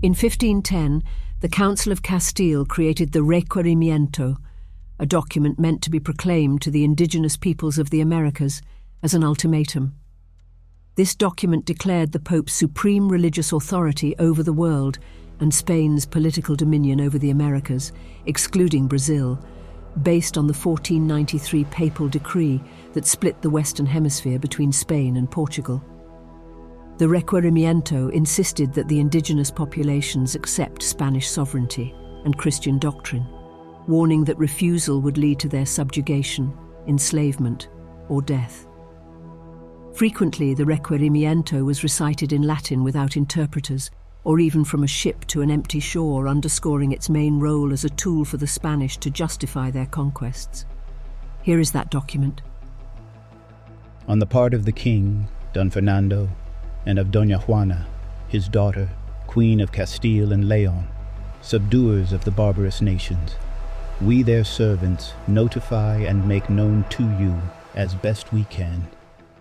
In 1510, the Council of Castile created the Requerimiento, a document meant to be proclaimed to the indigenous peoples of the Americas as an ultimatum. This document declared the Pope's supreme religious authority over the world and Spain's political dominion over the Americas, excluding Brazil, based on the 1493 papal decree that split the Western Hemisphere between Spain and Portugal. The Requerimiento insisted that the indigenous populations accept Spanish sovereignty and Christian doctrine, warning that refusal would lead to their subjugation, enslavement, or death. Frequently, the Requerimiento was recited in Latin without interpreters, or even from a ship to an empty shore, underscoring its main role as a tool for the Spanish to justify their conquests. Here is that document. On the part of the king, Don Fernando, and of Doña Juana, his daughter, Queen of Castile and León, subduers of the barbarous nations, we their servants notify and make known to you, as best we can,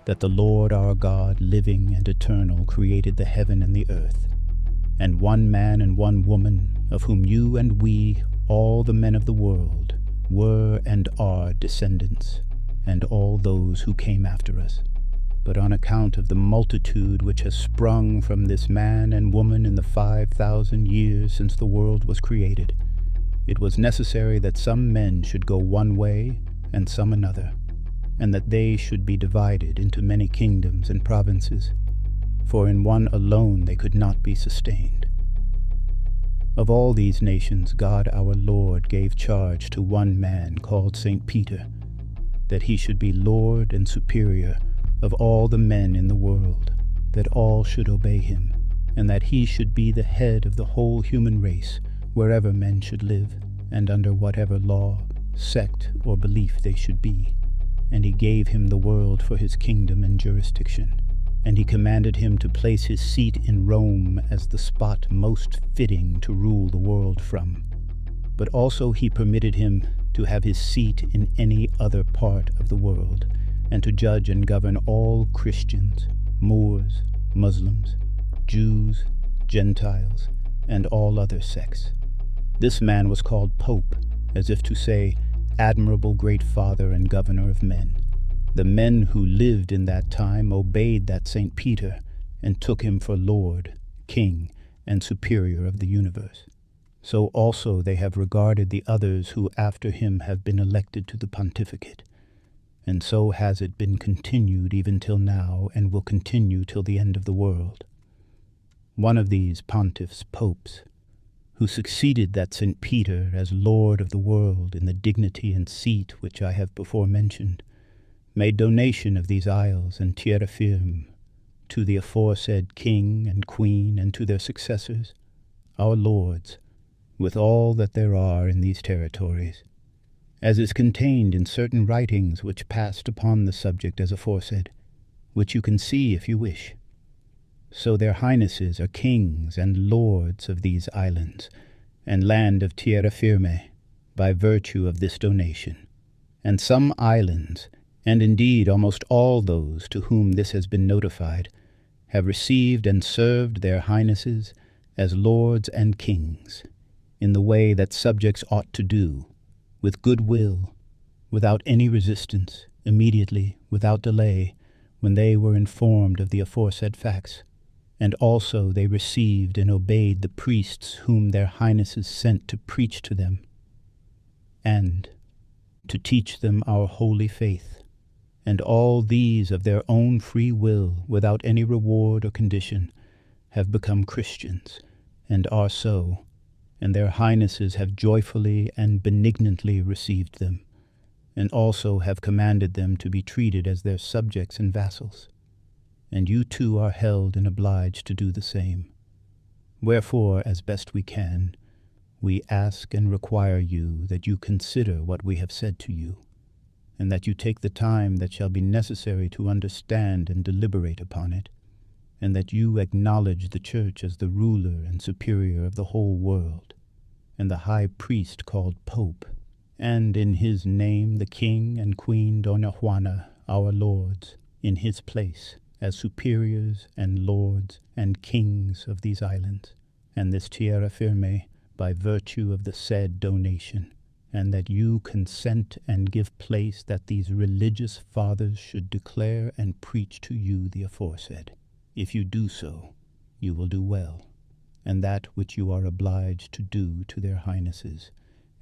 that the Lord our God, living and eternal, created the heaven and the earth, and one man and one woman, of whom you and we, all the men of the world, were and are descendants, and all those who came after us. But on account of the multitude which has sprung from this man and woman in the 5,000 years since the world was created, it was necessary that some men should go one way and some another, and that they should be divided into many kingdoms and provinces, for in one alone they could not be sustained. Of all these nations God our Lord gave charge to one man called St. Peter, that he should be Lord and superior of all the men in the world, that all should obey him, and that he should be the head of the whole human race, wherever men should live, and under whatever law, sect, or belief they should be. And he gave him the world for his kingdom and jurisdiction. And he commanded him to place his seat in Rome as the spot most fitting to rule the world from. But also he permitted him to have his seat in any other part of the world, and to judge and govern all Christians, Moors, Muslims, Jews, Gentiles, and all other sects. This man was called Pope, as if to say, Admirable Great Father and Governor of men. The men who lived in that time obeyed that St. Peter and took him for Lord, King, and Superior of the universe. So also they have regarded the others who after him have been elected to the pontificate. And so has it been continued even till now, and will continue till the end of the world. One of these pontiffs, popes, who succeeded that St. Peter as Lord of the world in the dignity and seat which I have before mentioned, made donation of these isles and terra firme to the aforesaid king and queen and to their successors, our lords, with all that there are in these territories, as is contained in certain writings which passed upon the subject as aforesaid, which you can see if you wish. So their highnesses are kings and lords of these islands, and land of terra firme, by virtue of this donation. And some islands, and indeed almost all those to whom this has been notified, have received and served their highnesses as lords and kings, in the way that subjects ought to do, with good will, without any resistance, immediately, without delay, when they were informed of the aforesaid facts. And also they received and obeyed the priests whom their highnesses sent to preach to them, and to teach them our holy faith. And all these of their own free will, without any reward or condition, have become Christians, and are so, and their highnesses have joyfully and benignantly received them, and also have commanded them to be treated as their subjects and vassals. And you too are held and obliged to do the same. Wherefore, as best we can, we ask and require you that you consider what we have said to you, and that you take the time that shall be necessary to understand and deliberate upon it, and that you acknowledge the Church as the ruler and superior of the whole world, and the high priest called Pope, and in his name the King and Queen Doña Juana, our lords, in his place, as superiors and lords and kings of these islands, and this tierra firme by virtue of the said donation, and that you consent and give place that these religious fathers should declare and preach to you the aforesaid. If you do so, you will do well, and that which you are obliged to do to their highnesses,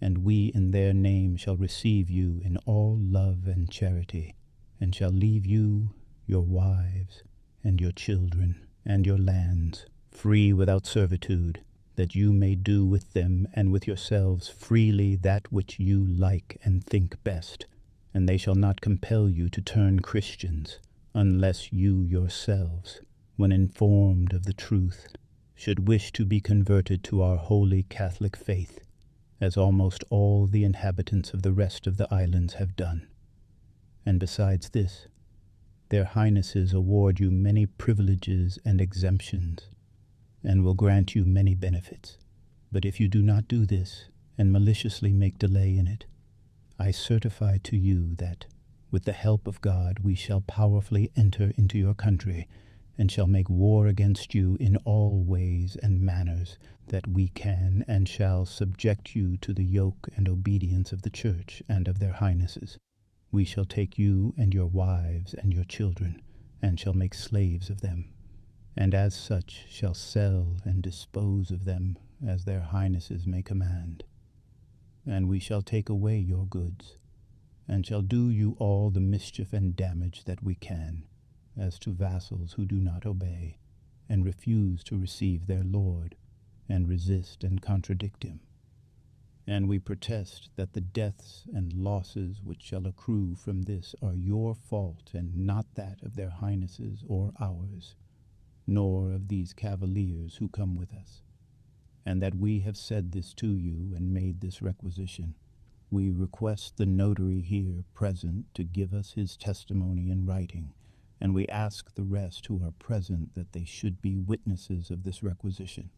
and we in their name shall receive you in all love and charity, and shall leave you, your wives, and your children, and your lands, free without servitude, that you may do with them and with yourselves freely that which you like and think best, and they shall not compel you to turn Christians, unless you yourselves, when informed of the truth, should wish to be converted to our holy Catholic faith, as almost all the inhabitants of the rest of the islands have done. And besides this, their highnesses award you many privileges and exemptions, and will grant you many benefits. But if you do not do this, and maliciously make delay in it, I certify to you that, with the help of God, we shall powerfully enter into your country, and shall make war against you in all ways and manners that we can, and shall subject you to the yoke and obedience of the Church and of their highnesses. We shall take you and your wives and your children, and shall make slaves of them, and as such shall sell and dispose of them as their highnesses may command. And we shall take away your goods, and shall do you all the mischief and damage that we can, as to vassals who do not obey, and refuse to receive their lord, and resist and contradict him. And we protest that the deaths and losses which shall accrue from this are your fault, and not that of their highnesses or ours, nor of these cavaliers who come with us. And that we have said this to you and made this requisition, we request the notary here present to give us his testimony in writing, and we ask the rest who are present that they should be witnesses of this requisition.